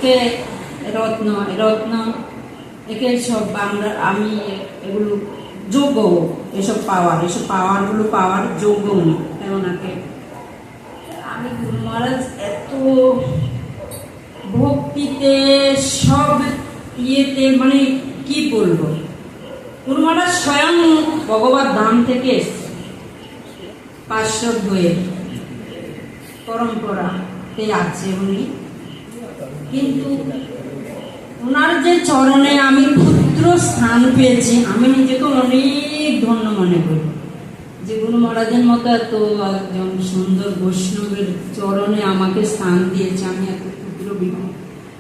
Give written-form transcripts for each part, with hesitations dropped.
একে রত্ন রত্ন একে সব আমি এগুলো যোগ্য, এসব পাওয়ারগুলো পাওয়ার যোগ্য না। ওনাকে আমি গুরু মহারাজ এত ভক্তিতে সব ইয়েতে, মানে কি বলবো, গুরু মহারাজ স্বয়ং ভগবত ধাম থেকে এসছে, পার্শ্বদ হয়ে পরম্পরাতে আছে উনি। কিন্তু ওনার যে চরণে আমি ক্ষুদ্র স্থান পেয়েছি, আমি নিজেকে অনেক ধন্য মনে করি যে গুরু মহারাজের মতো এত একজন সুন্দর বৈষ্ণবের চরণে আমাকে স্থান দিয়েছে। আমি এত ক্ষুদ্র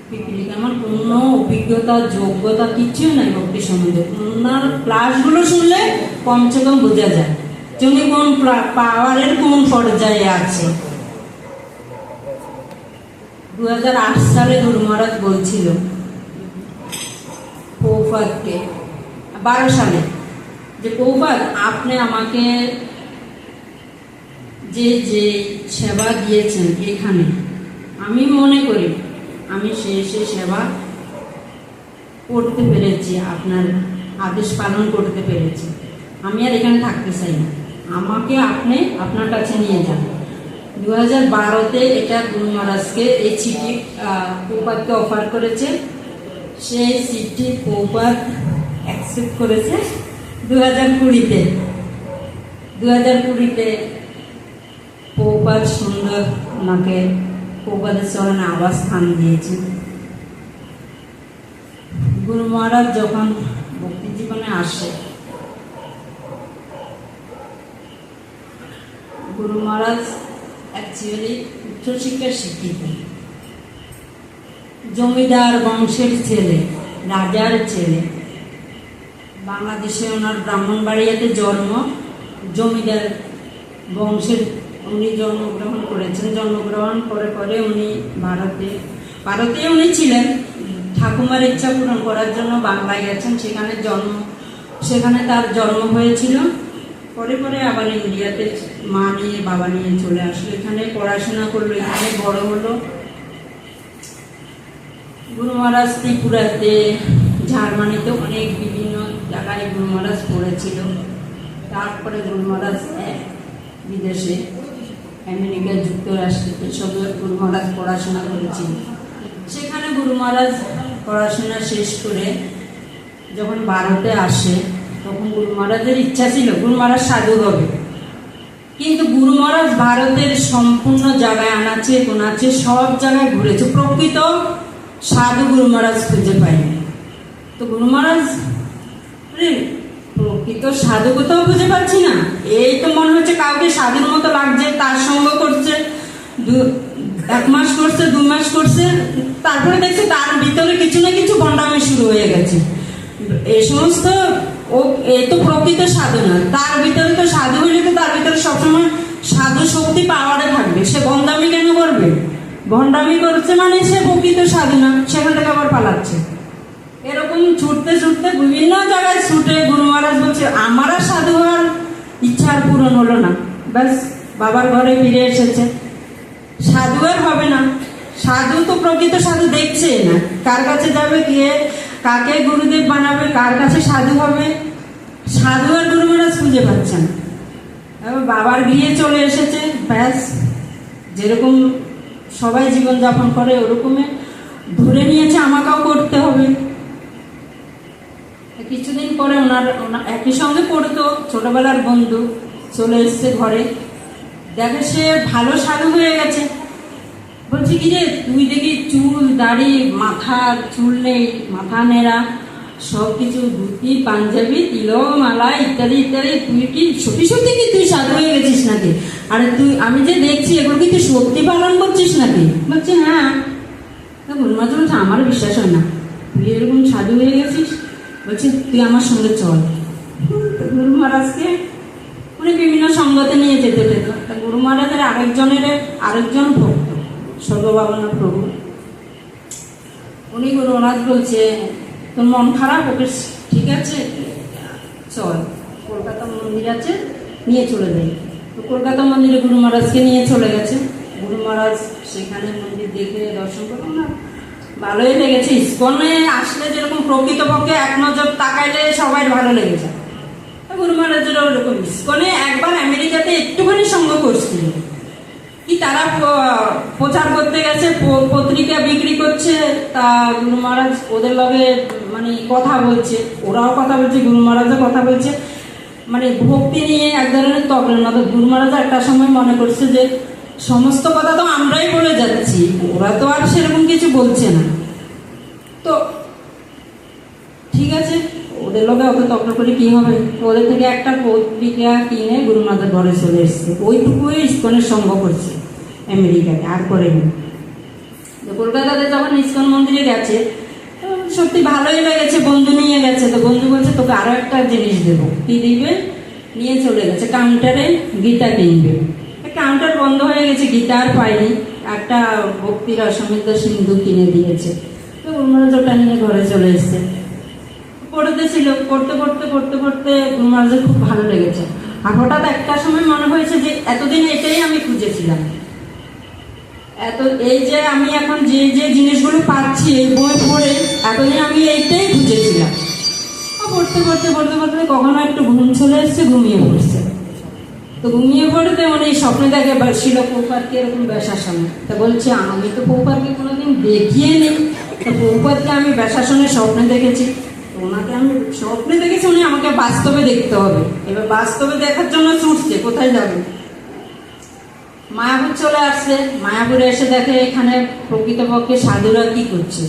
পিপিলিকা, আমার কোনো অভিজ্ঞতা যোগ্যতা কিছুই নাই ভক্তি সম্বন্ধে। ওনার ক্লাসগুলো শুনলে কমসে কম বোঝা যায় যে উনি কোন পাওয়ারের কোন পর্যায়ে আছে। 2008 সালে গুরু মহারাজ বলছিল প্রভুপাদকে, 12 সালে, যে প্রভুপাদ আপনি আমাকে যে যে সেবা দিয়েছেন এখানে, আমি মনে করি আমি সেই সেবা করতে পেরেছি, আপনার আদেশ পালন করতে পেরেছি। আমি আর এখানে থাকতে চাই না, আমাকে আপনি আপনার কাছে নিয়ে যান। 2012-তে এটা গুরু মহারাজকে এই চিঠি প্রভুপাদকে অফার করেছে, সেই চিঠি প্রভুপাদ অ্যাকসেপ্ট করেছে। 2020-তে প্রভুপাদ সুন্দর ওনাকে প্রভুপাদের চরণে আবার স্থান দিয়েছে। গুরু মহারাজ যখন ভক্তি জীবনে আসে, গুরু মহারাজ অ্যাকচুয়ালি উচ্চশিক্ষার শিক্ষিত, জমিদার বংশের ছেলে, রাজার ছেলে। বাংলাদেশে ওনার ব্রাহ্মণবাড়িয়াতে জন্ম, জমিদার বংশের উনি জন্মগ্রহণ করেছেন। জন্মগ্রহণ করে উনি ভারতে উনি ছিলেন, ঠাকুমার ইচ্ছা পূরণ করার জন্য বাংলায় গেছেন, সেখানে তার জন্ম হয়েছিল। পরে আবার ইন্ডিয়াতে মা নিয়ে বাবা নিয়ে চলে আসলো, এখানে পড়াশোনা করলো, এখানে বড় হলো। গুরু মহারাজ ত্রিপুরাতে, জার্মানিতে, অনেক বিভিন্ন জায়গায় গুরু মহারাজ পড়েছিল। তারপরে গুরু মহারাজ বিদেশে, আমেরিকা যুক্তরাষ্ট্রে সব গুরু মহারাজ পড়াশোনা করেছিল। সেখানে গুরু মহারাজ পড়াশোনা শেষ করে যখন ভারতে আসে, তখন গুরু মহারাজের ইচ্ছা ছিল গুরু মহারাজ সাধু হবে। কিন্তু গুরু মহারাজ ভারতের সম্পূর্ণ জায়গায় আনাচে কোনাচে সব জায়গায় ঘুরেছে, প্রকৃত সাধু গুরু মহারাজ খুঁজে পায়নি। তো গুরু মহারাজ প্রকৃত সাধু কোথাও খুঁজে পাচ্ছি না, এই তো মনে হচ্ছে কাউকে সাধুর মতো লাগছে, তার সঙ্গ করছে, 1 মাস করছে, 2 মাস করছে, তারপরে দেখছে তার ভিতরে কিছু না কিছু ভণ্ডামি শুরু হয়ে গেছে। এই সমস্ত এই তো প্রকৃত সাধু না, তার ভিতরে তো সাধু হইলে তো তার ভিতরে সবসময় সাধু শক্তি পাওয়ারে থাকবে, সে ভণ্ডামি কেন করবে? ভণ্ডামি করছে মানে সে প্রকৃত সাধু না, সেখান থেকে আবার পালাচ্ছে। এরকম ছুটতে বিভিন্ন জায়গায় ছুটে গুরু মহারাজ বলছে আমার আর সাধু হওয়ার ইচ্ছা আর পূরণ হলো না, ব্যাস বাবার ঘরে ফিরে এসেছে। সাধু আর হবে না, সাধু তো প্রকৃত সাধু দেখছে না, কার কাছে যাবে, গিয়ে কাকে গুরুদেব বানাবে, কার কাছে সাধু হবে, সাধু আর গুরু মহারাজ খুঁজে পাচ্ছেন। বাবার গৃহে চলে এসেছে, ব্যাস যেরকম সবাই জীবনযাপন করে ওরকমে ধরে নিয়েছে, আমাকেও করতে হবে। কিছুদিন পরে ওনার একই সঙ্গে পড়তো, ছোটবেলার বন্ধু চলে এসছে ঘরে, দেখে সে ভালো সাধু হয়ে গেছে। বলছি কি রে, তুই দেখি চুল দাড়ি, মাথার চুল নেই, মাথা নেড়া, সব কিছু ধুতি পাঞ্জাবি তিলক মালা ইত্যাদি ইত্যাদি, তুই কি সত্যি কি তুই সাধু হয়ে গেছিস নাকি? আরে তুই, আমি যে দেখছি এগুলো কি তুই সত্যি পালন করছিস নাকি? বলছে হ্যাঁ। গুরু মহারাজ বলছে আমার বিশ্বাস হয় না, তুই এরকম সাধু হয়ে গেছিস। বলছে তুই আমার সঙ্গে চল। গুরু মহারাজকে উনি বিভিন্ন সঙ্গতে নিয়ে যেতে পেত। গুরু মহারাজের আরেকজন ভক্ত সর্বভাবনা প্রভু, উনি গুরু মহারাজ বলছে তোর মন খারাপ, ওকে ঠিক আছে চল, কলকাতা মন্দির আছে, নিয়ে চলে যাই। তো কলকাতা মন্দিরে গুরু মহারাজকে নিয়ে চলে গেছে। গুরু মহারাজ সেখানে মন্দির দেখে দর্শন করুন না, ভালোই লেগেছে। ইসকনে আসলে যেরকম প্রকৃতপক্ষে এক নজর তাকাইলে সবাই ভালো লেগে যায়, গুরু মহারাজের ওরকম। ইসকনে একবার আমেরিকাতে একটুখানি সঙ্গ করছিল, কি তারা প্রচার করতে গেছে, পত্রিকা বিক্রি করছে, তা গুরু মহারাজ ওদের লগে মানে কথা বলছে, ওরাও কথা বলছে, গুরু মহারাজও কথা বলছে, মানে ভক্তি নিয়ে এক ধরনের তকলের মতো। গুরু মহারাজ একটা সময় মনে করছে যে সমস্ত কথা তো আমরাই বলে যাচ্ছি, ওরা তো আর সেরকম কিছু বলছে না, তো ঠিক আছে ওদের লোকে অত তর্ক করে কি হবে। ওদের থেকে একটা পত্রিকা কিনে গুরু মহারাজের ঘরে চলে এসছে, ওইটুকুই ইসকনের সঙ্গ করছে আমেরিকায়, আর করেনি। কলকাতাতে যখন ইসকন মন্দিরে গেছে সত্যি ভালোই লেগেছে, বন্ধু নিয়ে গেছে, তো বন্ধু বলছে তোকে আরো একটা জিনিস দেবো, কি দিবে, নিয়ে চলে গেছে কাউন্টারে গীতা কিনবে। কাউন্টার বন্ধ হয়ে গেছে, গীতা আর পাইনি, একটা ভক্তির অসমৃদ্ধ সিন্ধু কিনে দিয়েছে, তো গুরু মহারাজ ওটা নিয়ে ঘরে চলে এসছে। পড়তেছিল, পড়তে পড়তে পড়তে পড়তে গুরু মহারাজের খুব ভালো লেগেছে। আর হঠাৎ একটা সময় মনে হয়েছে যে এতদিন এটাই আমি খুঁজেছিলাম, এই যে আমি এখন যে যে জিনিসগুলো পাচ্ছি এই বই পড়ে, এতদিন আমি এইটাই খুঁজেছিলাম। পড়তে পড়তে পড়তে পড়তে কখনো একটু ঘুম চলে এসছে, ঘুমিয়ে পড়ছে। তো ঘুমিয়ে পড়তে মানে এই স্বপ্নে দেখে শিল প্রভুপাদকে এরকম ব্যাসাসনে, তা বলছে আমি তো প্রভুপাদকে কোনোদিন দেখিয়ে নেই, তো প্রভুপাদকে আমি ব্যাসাসনে স্বপ্নে দেখেছি, ওনাকে আমি স্বপ্নে দেখেছি, উনি আমাকে বাস্তবে দেখতে হবে। এবার বাস্তবে দেখার জন্য ছুটছে, কোথায় যাবে, মায়াপুর চলে আসছে। মায়াপুরে এসে দেখে এখানে প্রকৃতপক্ষে সাধুরা কি করছে,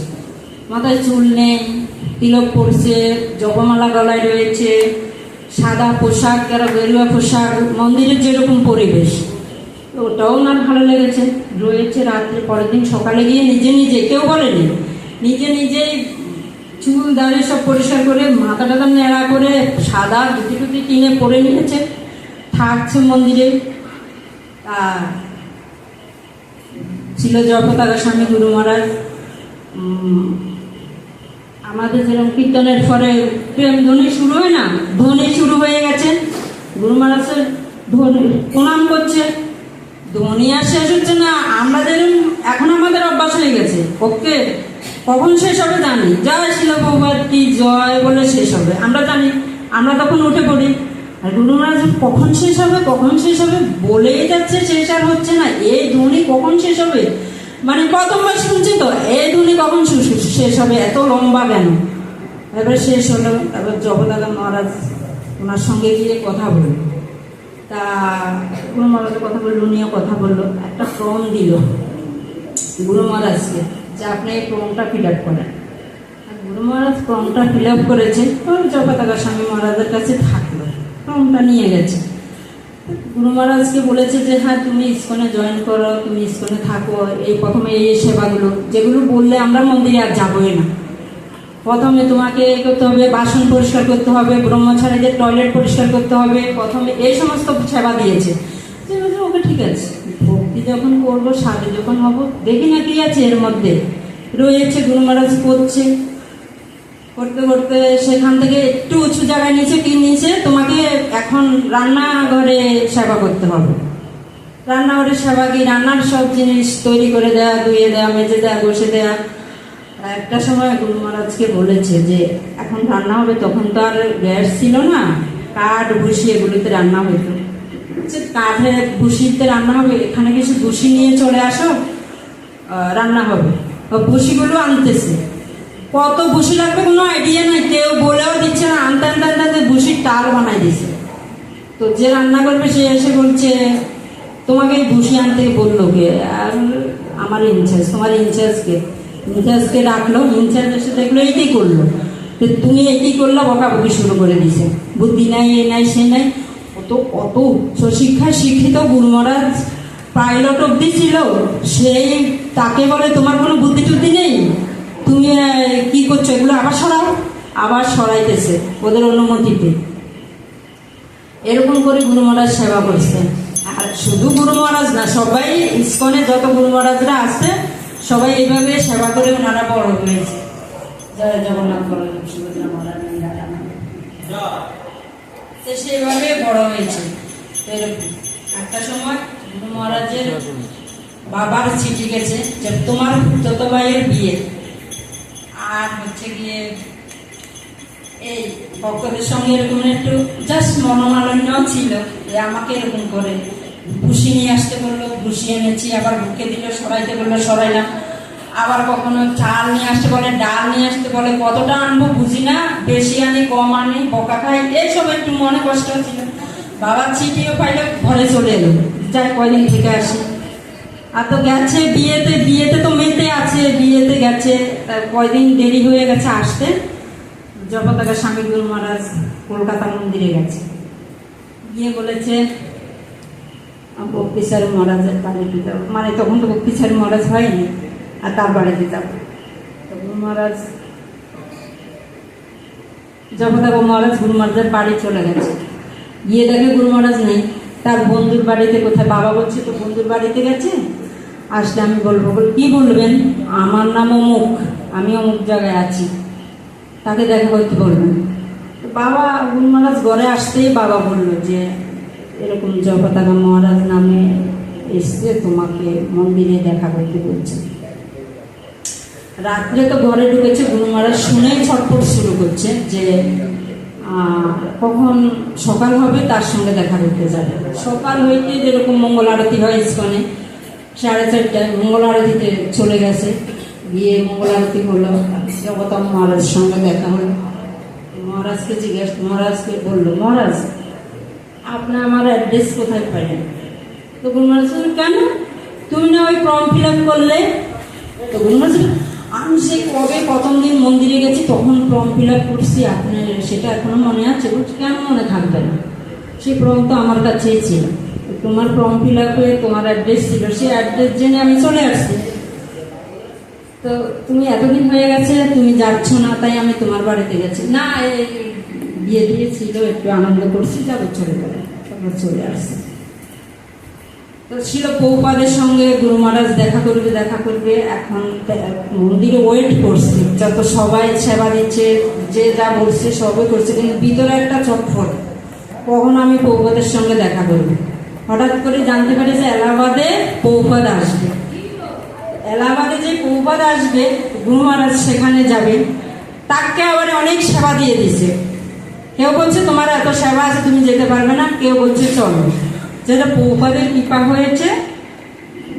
মাথায় চুল নেই, তিলক পড়ছে, জপমালা গলায় রয়েছে, সাদা পোশাক, যারা গেরুয়া পোশাক, মন্দিরের যেরকম পরিবেশ, ওটাও ওনার ভালো লেগেছে। রয়েছে রাত্রে, পরের দিন সকালে গিয়ে নিজে নিজে, কেউ বলেনি, নিজে নিজেই চুল দাঁড়ে সব পরিষ্কার করে, মাথা টাথা নেড়া করে সাদা ধুতি টুতি কিনে পরে নিয়েছে, থাকছে মন্দিরে। ছিল জগতারা স্বামী গুরু মহারাজ। আমাদের যেরকম কীর্তনের পরে প্রেম ধ্বনি শুরু হয় না, ধ্বনি শুরু হয়ে গেছে, গুরু মহারাজের ধ্বনি প্রণাম করছে, ধ্বনি আর শেষ হচ্ছে না। আমরা যেরকম এখন আমাদের অভ্যাস হয়ে গেছে, ওকে কখন শেষ হবে জানি, জয় শিল প্রভুপাদ কি জয় বলে শেষ হবে আমরা জানি, আমরা তখন উঠে পড়ি। আর গুরু মহারাজ কখন শেষ হবে কখন শেষ হবে বলেই যাচ্ছে, শেষ আর হচ্ছে না। এই ধ্বনি কখন শেষ হবে, মানে প্রথমবার শুনছি তো, এই ধ্বনি কখন শেষ হবে, এত লম্বা কেন। এবার শেষ হলো, এবার জগদাদা মহারাজ ওনার সঙ্গে গিয়ে কথা বলল, তা গুরু মহারাজের কথা বললো, উনিও কথা বললো, একটা ফর্ম দিল গুরু মহারাজকে যে আপনি এই ফর্মটা ফিল আপ করেন। গুরু মহারাজ ফর্মটা ফিল আপ করেছে, জগতাদা স্বামী মহারাজের কাছে থাকলো, ফর্মটা নিয়ে গেছে। গুরু মহারাজকে বলেছে যে হ্যাঁ তুমি ইসকনে জয়েন করো, তুমি ইসকনে থাকো, এই প্রথমে এই সেবাগুলো যেগুলো বললে আমরা মন্দিরে আর যাবোই না। প্রথমে তোমাকে করতে হবে, বাসন পরিষ্কার করতে হবে, ব্রহ্মচারীদের টয়লেট পরিষ্কার করতে হবে, প্রথমে এই সমস্ত সেবা দিয়েছে। ওকে ঠিক আছে, ভক্তি যখন করবো, সাধু যখন হবো, দেখি না কি আছে এর মধ্যে রয়েছে। গুরু মহারাজ করছে, করতে করতে সেখান থেকে একটু উঁচু জায়গায় নিচে কি নিচে, তোমাকে এখন রান্নাঘরে সেবা করতে হবে। রান্নাঘরের সেবা কি, রান্নার সব জিনিস তৈরি করে দেয়া, ধুয়ে দেয়া, মেজে দেয়া, বসে দেয়া। একটা সময় গুরু মহারাজকে বলেছে যে এখন রান্না হবে, তখন তো আর গ্যাস ছিল না, কাঠ ভুসি এগুলিতে রান্না হইতো, কাঠে ভুসিতে রান্না হবে, এখানে কিছু ভুসি নিয়ে চলে আসো, রান্না হবে। ভুসিগুলো আনতেছে, কত ভুসি লাগবে কোনো আইডিয়া নাই, কেউ বলেও দিচ্ছে না, আনতে আনতে আনতে আনতে ভুসির টাল বানাই দিছে। তো যে রান্না করবে সে এসে বলছে তোমাকে এই ভুসি আনতে বললো কে, আর আমার ইনচার্জ, তোমার ইনচার্জকে, ইনচার্জকে ডাকলো, ইনচার্জ এসে দেখলো এইটাই করলো, তো তুমি এইটাই করলো, বকাবকি শুরু করে দিছে, বুদ্ধি নাই, এ নাই সে নাই। অত অত উচ্চশিক্ষায় শিক্ষিত গুরু মহারাজ পাইলট অব্দি ছিল, সেই তাকে বলে তোমার কোনো বুদ্ধি টুদ্ধি নেই, তুমি কি করছো, এগুলো আবার সরাও, আবার সরাইতেছে ওদের অনুমতিতে। এরকম করে গুরু মহারাজ সেবা করছে। আর শুধু গুরু মহারাজ না, সবাই ইসকনে যত গুরু মহারাজরা আছে সবাই এইভাবে সেবা করে ওনারা বড় হয়েছে। জয় জগন্নাথ বলরাম সুভদ্রা মহারাজ, সেইভাবে বড় হয়েছে। একটা সময় গুরু মহারাজের বাবার চিঠি গেছে যে তোমার যত ভাইয়ের বিয়ে, আর হচ্ছে গিয়ে এই ভক্তদের সঙ্গে এরকম একটু জাস্ট মনোমালিন্য ছিল যে আমাকে এরকম করে ভুসি নিয়ে আসতে বললো, ভুসি এনেছি, আবার বুকে দিল, সরাইতে বললো, সরাইলাম। আবার কখনো চাল নিয়ে আসতে বলে, ডাল নিয়ে আসতে বলে, কতটা আনবো বুঝি না, বেশি আনি কম আনি, বকা খাই, এইসব একটু মনে কষ্ট ছিল। বাবা চিঠিও পাইলে ঘরে চলে এলো, যাই কয়দিন থেকে আসি। আর তো গেছে বিয়েতে, বিয়েতে তো মেতে আছে, বিয়েতে গেছে, কয়দিন দেরি হয়ে গেছে আসতে। জগতাকা স্বামী গুরু মহারাজ কলকাতা মন্দিরে গেছে, গিয়ে বলেছে বক্তিচারী মহারাজের বাড়িতে যাবো, মানে তখন তো বক্তিচারী মহারাজ হয়নি, আর তার বাড়িতে যাবো। তো গুরু মহারাজ, জগতাকা মহারাজ গুরু মহারাজের বাড়ি চলে গেছে, গিয়ে দেখে গুরু মহারাজ নেই, তার বন্ধুর বাড়িতে কোথায়, বাবা বলছে তো বন্ধুর বাড়িতে গেছে, আসলে আমি বলবো। কি বলবেন? আমার নাম অমুক, আমি অমুক জায়গায় আছি, তাকে দেখা করতে বলবেন। বাবা গুরু মহারাজ ঘরে আসতেই বাবা বললো যে এরকম জগতাকা মহারাজ নামে এসছে, তোমাকে মন্দিরে দেখা করতে বলছে। রাত্রে তো ঘরে ঢুকেছে, গুরু মহারাজ শুনেই ছটফট শুরু করছে যে কখন সকাল হবে তার সঙ্গে দেখা করতে যাবে। সকাল হইতে যেরকম মঙ্গল আরতি হয় ইস্কনে, 4:30টায় মঙ্গল আরতিতে চলে গেছে, গিয়ে মঙ্গল আরতি হলো, জগতাম মহারাজের সঙ্গে দেখা হলো। মহারাজকে জিজ্ঞেস, মহারাজকে বললো, মহারাজ আপনি আমার অ্যাড্রেস কোথায় পাইলেন? তো গুরু মহারাজ কেন, তুমি না ওই ফর্ম ফিল আপ করলে? তো গুরু মহারাজ, আমি সেই কবে প্রথম দিন মন্দিরে গেছি তখন ফর্ম ফিল আপ করছি, আপনার সেটা এখনো মনে আছে? কেন মনে থাকবে না, সেই ফর্ম তো আমার কাছেই ছিল, তোমার ফর্ম ফিল আপে তোমার অ্যাড্রেস ছিল, সেই অ্যাড্রেস জেনে আমি চলে আসছি। তো তুমি এতদিন হয়ে গেছে তুমি যাচ্ছ না, তাই আমি তোমার বাড়িতে গেছি। না, বিয়ে দিয়েছিল, একটু আনন্দ করছি, যাবো, চলে গেলে, তারপর চলে আসছে। তো ছিল প্রভুপাদের সঙ্গে গুরু মহারাজ দেখা করবে, দেখা করবে, এখন মন্দিরে ওয়েট করছে, যত সবাই সেবা দিচ্ছে, যে যা বলছে সবই করছে, কিন্তু ভিতরে একটা চটফট, কখন আমি প্রভুপাদের সঙ্গে দেখা করবো। হঠাৎ করে জানতে পারি যে এলাহাবাদে প্রভুপাদ আসবে, এলাহাবাদে যে প্রভুপাদ আসবে গুরু মহারাজ সেখানে যাবে, তাকে আবার অনেক সেবা দিয়ে দিছে। কেউ বলছে তোমার এত সেবা আছে তুমি যেতে পারবে না, কেউ বলছে চলো। যেটা প্রভুপাদের কৃপা হয়েছে,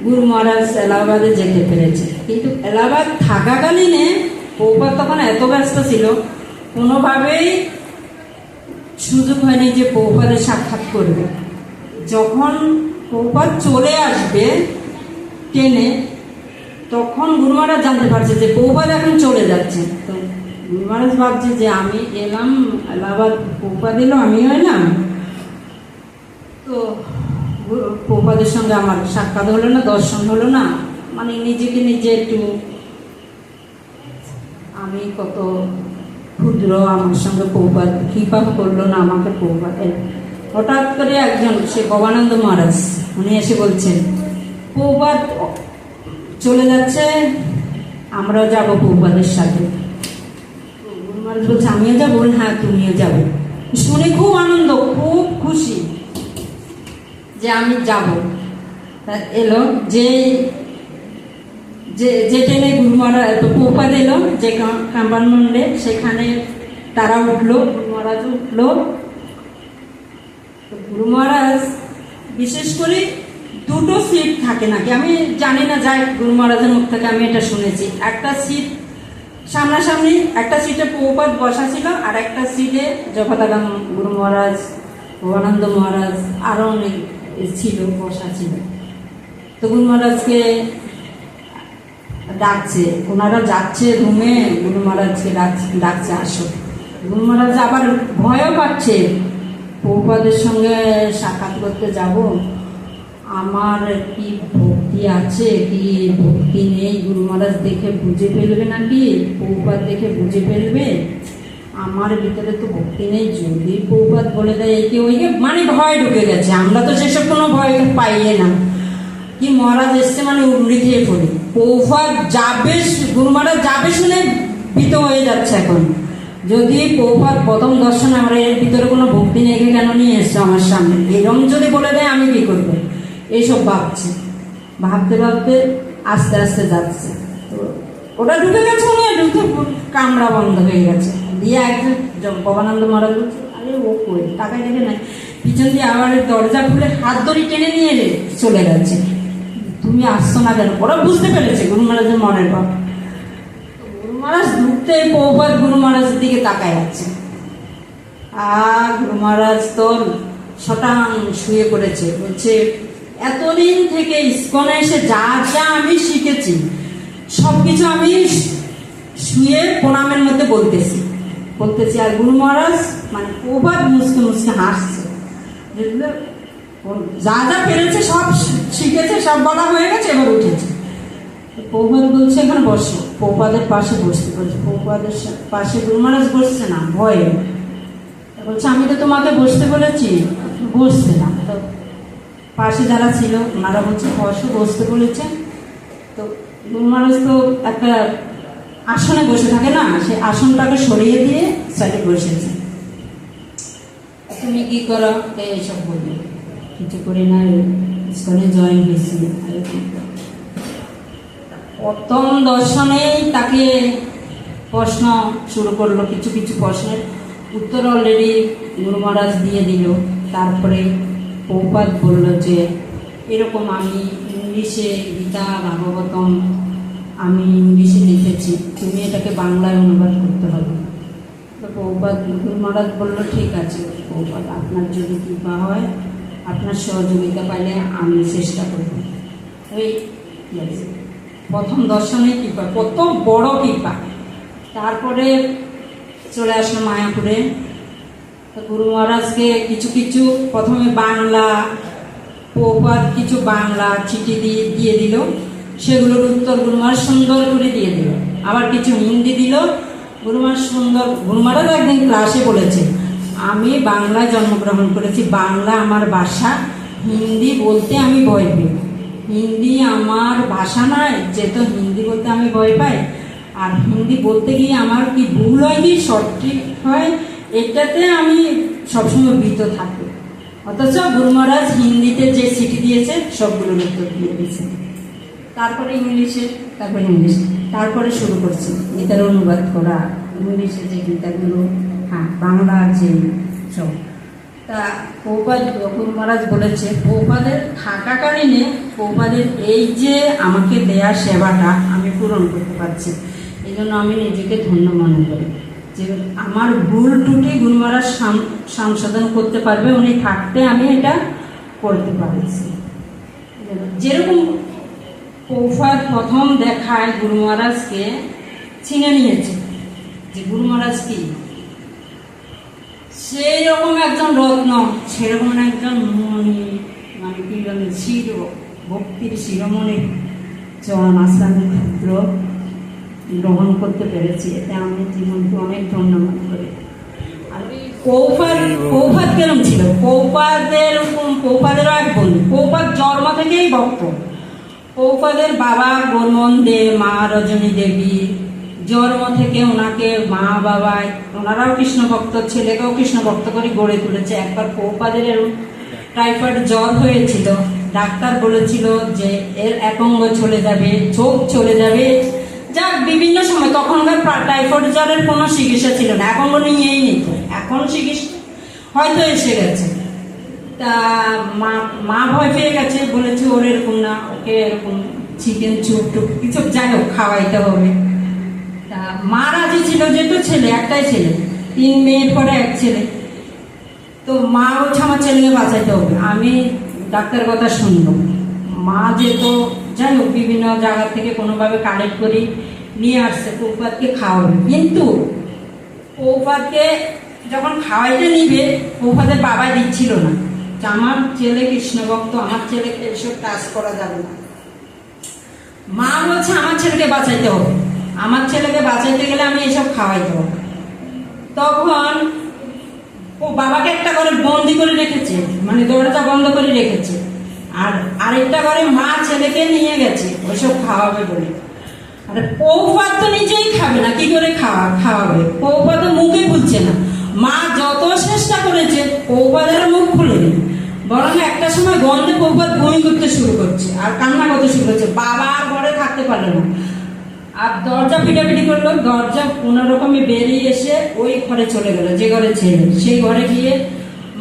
গুরু মহারাজ এলাহাবাদে যেতে পেরেছে। কিন্তু এলাহাবাদ থাকাকালীনে প্রভুপাদ তখন এত ব্যস্ত ছিল, কোনোভাবেই সুযোগ হয়নি যে প্রভুপাদের সাক্ষাৎ করবে। যখন প্রভুপাদ চলে আসবে ট্রেনে, তখন গুরু মহারাজ জানতে পারছে যে প্রভুপাদ এখন চলে যাচ্ছে। তো গুরু মহারাজ ভাবছে যে আমি এলাম এলাহাবাদ, প্রভুপাদ এলো, আমিও এলাম, তো প্রভুপাদের সঙ্গে আমার সাক্ষাৎ হলো না, দর্শন হলো না, মানে নিজেকে নিজে একটু আমি কত ক্ষুদ্র, আমার সঙ্গে প্রভুপাদ কৃপা করলো না আমাকে প্রভুপাদ। হঠাৎ করে একজন, সে ভবানন্দ মহারাজ, উনি এসে বলছেন প্রভুপাদ চলে যাচ্ছে, আমরাও যাবো প্রভুপাদের সাথে। গুরু মহারাজ বলছে আমিও যাবো? হ্যাঁ তুমিও যাবো। শুনে খুব আনন্দ, খুব খুশি যে আমি যাব। তা এলো, যে ট্রেনে গুরু মহারাজ প্রভুপাদ এলো, যে কম্পার্টমেন্টে, সেখানে তারা উঠলো, গুরু মহারাজ উঠলো। গুরু মহারাজ বিশেষ করে দুটো সিট থাকে নাকি, আমি জানি না, যাই গুরু মহারাজের মুখ থেকে আমি এটা শুনেছি। একটা সিট সামনাসামনি, একটা সিটে প্রভুপাদ বসা ছিল, আর একটা সিটে জগতাকা গুরু মহারাজ, ভবানন্দ মহারাজ, আরো অনেক ছিল, বসা ছিল। তো গুরু মহারাজকে ডাকছে, ওনারা যাচ্ছে রুমে, গুরু মহারাজকে ডাকছে আসো। গুরু মহারাজ আবার ভয়ও পাচ্ছে, প্রভুপাদের সঙ্গে সাক্ষাৎ করতে যাব, আমার কি ভক্তি আছে কি ভক্তি নেই, গুরু মহারাজ দেখে বুঝে ফেলবে নাকি, প্রভুপাদ দেখে বুঝে ফেলবে, আমার ভিতরে তো ভক্তি নেই, যদি প্রভুপাদ বলে দেয় একে ওইকে, মানে ভয় ঢুকে গেছে। আমরা তো সেসব কোনো ভয় পাইয়ে না, কি মহারাজ এসছে মানে উড়ি খেয়ে পড়ি। প্রভুপাদ যাবে, গুরু মহারাজ যাবে শুনে ভীত হয়ে যাচ্ছে এখন, যদি প্রভুপাদ প্রথম দর্শনে আমার এর ভিতরে কোনো ভক্তি নেই, কেন নিয়ে এসছো আমার সামনে, এরকম যদি বলে দেয় আমি কি করবো, এইসব ভাবছে। ভাবতে ভাবতে আস্তে আস্তে যাচ্ছে। তো ওটা ঢুকে গেছে, উনি ঢুকে কামড়া বন্ধ হয়ে গেছে। দিয়ে একজন ভবানন্দ মহারাজ বলছে, আরে ও কই টাকায় দেখে নাই, পিছন দিয়ে আবার দরজা খুলে হাত ধরে টেনে নিয়ে চলে গেছে। তুমি আসছো না কেন? ওরা বুঝতে পেরেছে গুরু মহারাজের মনের ভাব। গুরু মহারাজ ঢুকতে প্রভুপাদ গুরু মহারাজের দিকে তাকায় আছে, আর গুরু মহারাজ তো শটাং শুয়ে পড়েছে। বলছে, এতদিন থেকে ইস্কনে এসে যা যা আমি শিখেছি সবকিছু আমি শুয়ে প্রণামের মধ্যে বলতেছি। আর গুরু মহারাজ মানে প্রভাত মুসকে মুসকে হাসছে। যা যা পেরেছে সব শিখেছে, সব বলা হয়ে গেছে, এবার উঠেছে। প্রভাত বলছে, এখানে বসো। প্রভাতের পাশে বসতে বলছে। প্রভাতের পাশে গুরু মহারাজ বসছে না, ভয়ে বলছে, আমি তো তোমাকে বসতে বলেছি, বসছে না। তো পাশে যারা ছিল ওনারা বলছে, বসতে বলেছে। তো গুরু মহারাজ তো একটা আসনে বসে থাকে না, সেই আসনটাকে সরিয়ে দিয়ে সাইডে বসেছে। তুমি কি করো? এইসব বলবে, কিছু করি না, ইস্কনে জয়েন হয়েছি। প্রথম দর্শনেই তাকে প্রশ্ন শুরু করলো, কিছু কিছু প্রশ্নের উত্তর অলরেডি গুরু মহারাজ দিয়ে দিল। তারপরে প্রভুপাদ বলল যে, এরকম আমি ইংলিশে গীতা ভাগবতম আমি ইংলিশে লিখেছি, তুমি এটাকে বাংলায় অনুবাদ করতে হবে। তো প্রভুপাদ গুরু মহারাজ বলল, ঠিক আছে প্রভুপাদ, আপনার যদি কৃপা হয়, আপনার সহযোগিতা পাইলে আমি চেষ্টা করব। ওই প্রথম দর্শনে কৃপা, কত বড় কৃপা। তারপরে চলে আসলো মায়াপুরে। তো গুরু মহারাজকে কিছু কিছু প্রথমে বাংলা, প্রভুপাদ কিছু বাংলা চিঠি দিয়ে দিল, সেগুলোর উত্তর গুরু মহারাজ সুন্দর করে দিয়ে দিল। আবার কিছু হিন্দি দিল, গুরু মহারাজ সুন্দর। গুরু মহারাজ একদিন ক্লাসে বলেছে, আমি বাংলায় জন্মগ্রহণ করেছি, বাংলা আমার ভাষা, হিন্দি বলতে আমি ভয় পাই। হিন্দি আমার ভাষা নয়, যেহেতু হিন্দি বলতে আমি ভয় পাই, আর হিন্দি বলতে গিয়ে আমার কি ভুল হয় কি সঠিক হয়, এটাতে আমি সবসময় ভীত থাকি। অথচ গুরু মহারাজ হিন্দিতে যে চিঠি দিয়েছে সবগুলোর উত্তর দিয়ে দিয়েছে। তারপরে ইংলিশে, তারপরে শুরু করছি গীতার অনুবাদ করা, ইংলিশে যে গীতাগুলো, হ্যাঁ বাংলার যে সব। তা প্রভুপাদ গুরু মহারাজ বলেছে, প্রভুপাদের থাকাকালীনে প্রভুপাদের এই যে আমাকে দেয়া সেবাটা আমি পূরণ করতে পারছি, এই জন্য আমি নিজেকে ধন্য মনে করি যে আমার ভুল ত্রুটি গুরু মহারাজ সংশোধন করতে পারবে, উনি থাকতে আমি এটা করতে পারছি। যেরকম প্রভুপাদ প্রথম দেখায় গুরু মহারাজকে চিনে নিয়েছে যে গুরু মহারাজ কি, সেই রকম একজন রত্ন, সেরকম একজন মণি, মানে কি বলেন ভক্তির শিরোমণি চরণ আশ্রমের ক্ষেত্র গ্রহণ করতে পেরেছি, এতে আমি জীবনকে অনেক ধন্যবাদ করি। আর প্রভুপাদ কেরম ছিল, প্রভুপাদেরও এক বন্ধু। প্রভুপাদ জন্ম থেকেই ভক্ত। প্রভুপাদের বাবা গৌরমোহন দে, মা রজনী দেবী, জন্ম থেকে ওনাকে মা বাবা ওনারাও কৃষ্ণ ভক্ত, ছেলেকেও কৃষ্ণ ভক্ত করে গড়ে তুলেছে। একবার প্রভুপাদের টাইফয়েড জ্বর হয়েছিল, ডাক্তার বলেছিল যে এর এক অঙ্গ চলে যাবে, চোখ চলে যাবে, যাক বিভিন্ন সময়। তখনকার টাইফয়েড জ্বরের কোনো চিকিৎসা ছিল না, এখন নিয়েই নিত, এখন চিকিৎসা হয়তো এসে গেছে। তা মা ভয় পেয়ে গেছে, বলেছে ওর এরকম না, ওকে এরকম চিকেন চুপ টুপ কিছু যাই হোক খাওয়াইতে হবে। তা মা রাজি ছিল, যেহেতু ছেলে একটাই ছেলে, 3 মেয়ের পরে এক ছেলে। তো মা বলছে আমার ছেলেকে বাঁচাইতে হবে, আমি ডাক্তার কথা শুনবো। মা যেহেতু যাই হোক বিভিন্ন জায়গা থেকে কোনোভাবে কালেক্ট করি নিয়ে আসছে, প্রভুপাদকে খাওয়াবে। কিন্তু প্রভুপাদকে যখন খাওয়াইতে নিবে, প্রভুপাদের বাবা দিচ্ছিল না, যে আমার ছেলে কৃষ্ণ ভক্ত, আমার ছেলেকে এসব কাজ করা যাবে না। মা বলছে আমার ছেলেকে বাঁচাইতে হবে, আমার ছেলেকে বাঁচাইতে গেলে আমি এসব খাওয়াইতে হবে। তখন ও বাবাকে একটা করে বন্দি করে রেখেছে, মানে দরজা বন্ধ করে রেখেছে, আর আরেকটা করে মা ছেলেকে নিয়ে গেছে ওইসব খাওয়াবে বলে। আর প্রভুপাদ তো নিজেই খাবে না, কি করে খাওয়াবে? প্রভুপাদ তো মুখে খুলছে না। মা যত চেষ্টা করেছে প্রভুপাদের মুখ খুলেনি, বরং একটা সময় গন্ধে প্রভুপাদ বমি করতে শুরু করছে আর কান্না করতে শুরু করছে। বাবা আর ঘরে থাকতে পারলো না, আর দরজা পিটাপিটি করলো, দরজা কোনো রকমে বেরিয়ে এসে ওই ঘরে চলে গেল, যে ঘরে ছেলে, সেই ঘরে গিয়ে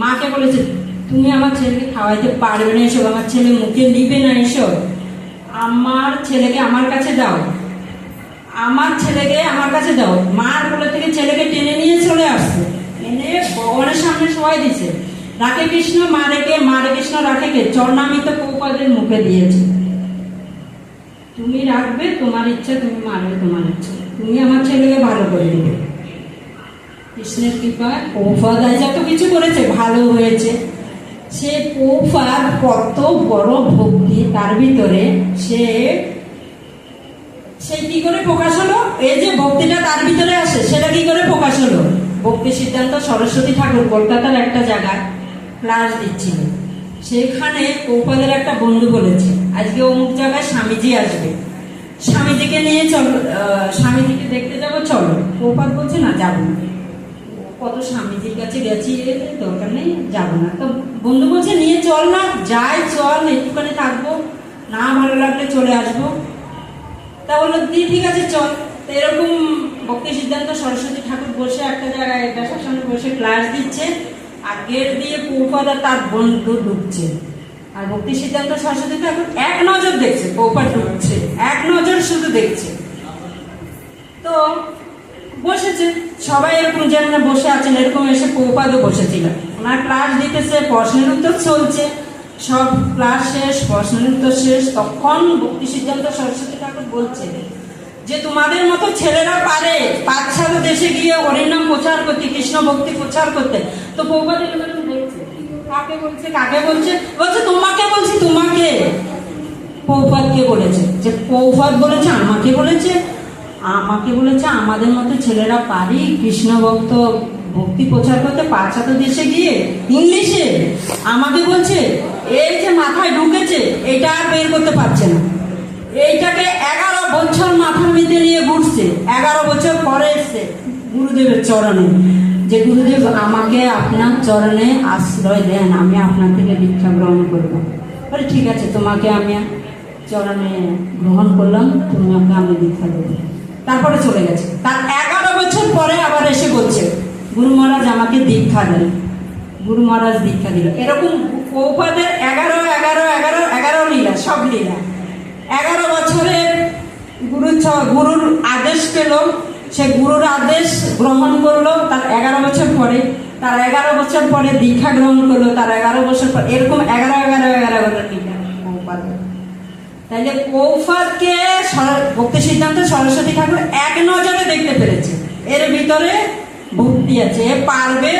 মাকে বলেছে তুমি আমার ছেলেকে খাওয়াইতে পারবে না, এসব আমার ছেলে মুখে নিবে না, এসব আমার ছেলেকে আমার কাছে দাও, আমার ছেলেকে আমার কাছে দাও। মার কোলে থেকে ছেলেকে টেনে নিয়ে চলে আসছে, এনে ভগবানের সামনে শোয়াই দিছে। রাখে কৃষ্ণ মারে কে, মারে কৃষ্ণ রাখে কে, চরণামিত প্রভুপাদের মুখে দিয়েছে, তুমি রাখবে তোমার ইচ্ছা, তুমি মারবে তোমার ইচ্ছা, তুমি আমার ছেলেকে ভালো করে দিবে। কৃষ্ণের কৃপায় প্রভুপাদ যত কিছু করেছে ভালো হয়েছে। সে প্রভুপাদ কত বড় ভক্তি তার ভিতরে, সে কি করে প্রকাশ হলো? এই যে ভক্তিটা তার ভিতরে আসে সেটা কি করে প্রকাশ হলো? ভক্তি সিদ্ধান্ত সরস্বতী ঠাকুর কলকাতার একটা জায়গায় ক্লাস দিচ্ছিল, সেখানে প্রভুপাদের একটা বন্ধু বলেছে আজকে অমুক জায়গায় স্বামীজি আসবে, স্বামীজিকে নিয়ে চলো, স্বামীজিকে দেখতে যাবো চলো। প্রভুপাদ বলছে না যাবো না, কত স্বামীজির কাছে গেছি, দরকার নেই, যাবো না। তো বন্ধু বলছে নিয়ে চল না, যাই চল, একটুখানি থাকবো, না ভালো লাগলে চলে আসবো। তা বললো দি ঠিক আছে চল। তো এরকম ভক্তি সিদ্ধান্ত সরস্বতী ঠাকুর বসে একটা জায়গায় একটা শাসনে বসে ক্লাস দিচ্ছে, আর গেট দিয়ে প্রভুপাদ আর তার বন্ধু ঢুকছে, আর ভক্তি সিদ্ধান্ত সরস্বতী ঠাকুর এক নজর দেখছে প্রভুপাদ ঢুকছে, এক নজর শুধু দেখছে। তো বসেছে সবাই এরকম যেন বসে আছেন, এরকম এসে প্রভুপাদও বসেছিল, ওনার ক্লাস দিতেছে, প্রশ্নের উত্তর চলছে, সব ক্লাস শেষ, প্রশ্নের উত্তর শেষ। তখন ভক্তি সিদ্ধান্ত সরস্বতী ঠাকুর বলছে যে তোমাদের মতো ছেলেরা পারে পাশ্চাত্য দেশে গিয়ে হরিনাম প্রচার করতে, কৃষ্ণ ভক্তি প্রচার করতে। তো প্রভুপাদ বলছে কাকে বলছে, কাকে বলছে? বলছে তোমাকে বলছি, তোমাকে। প্রভুপাদকে বলেছে, যে প্রভুপাদ বলেছে আমাকে বলেছে, আমাকে বলেছে আমাদের মতো ছেলেরা পারি কৃষ্ণ ভক্ত ভক্তি প্রচার করতে পাশ্চাত্য দেশে গিয়ে ইংলিশে। আমাকে বলছে এই যে মাথায় ঢুকেছে এটা আর বের করতে পারছে না, এইটাকে 11 বছর মাথার মধ্যে নিয়ে ঘুরছে। 11 বছর পরে এসছে গুরুদেবের চরণে, যে গুরুদেব আমাকে আপনার চরণে আশ্রয় দেন, আমি আপনার থেকে দীক্ষা গ্রহণ করবো। বলে ঠিক আছে তোমাকে আমি চরণে গ্রহণ করলাম, তোমাকে আমি দীক্ষা দেবো। তারপরে চলে গেছে। তার 11 বছর পরে আবার এসে বলছে গুরু মহারাজ আমাকে দীক্ষা দেন। গুরু মহারাজ দীক্ষা দিল। এরকম প্রভুপাদের 11 লীলা, সব লীলা। 11 বছরের গুরুর আদেশ পেল, সে গুরুর আদেশ গ্রহণ করলো। তার 11 বছর পরে, তার 11 বছর পরে দীক্ষা গ্রহণ করলো, তার 11 বছর পর, এরকম 11 লীলা প্রভুপাদের। তাইলে প্রভুপাদকে ভক্তি সিদ্ধান্ত সরস্বতী ঠাকুর এক নজরে দেখতে পেরেছে, এর ভিতরে ভক্তি আছে, এ পারবে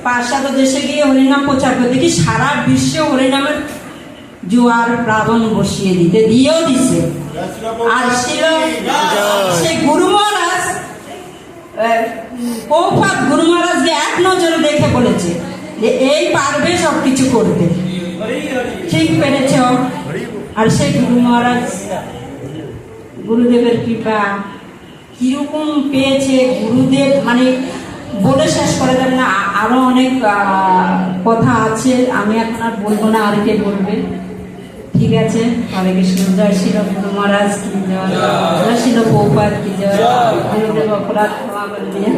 পাশ্চাত্য দেশে গিয়ে হরিনাম প্রচার করতে, কি সারা বিশ্বে হরিনামের জোয়ার প্লাবন বসিয়ে দিতে, দিয়েও দিছে। আর ছিল সেই গুরু মহারাজ, প্রভুপাদ গুরু মহারাজকে এক নজরে দেখে বলেছে যে এই পারবে সবকিছু করতে, ঠিক পেরেছ। আর সেই গুরু মহারাজ গুরুদেবের কৃপা কিরকম পেয়েছে, গুরুদেব মানে বলে শেষ করা যাবে না, আরো অনেক কথা আছে, আমি এখন আর বলবো না, আর কে বলবে। ঠিক আছে, হরে কৃষ্ণ। জয় শ্রী গুরু মহারাজ কি জয়, জয় শ্রী প্রভুপাদ কি জয়। গুরুদেব অপরাধ ক্ষমা করে দিয়ে।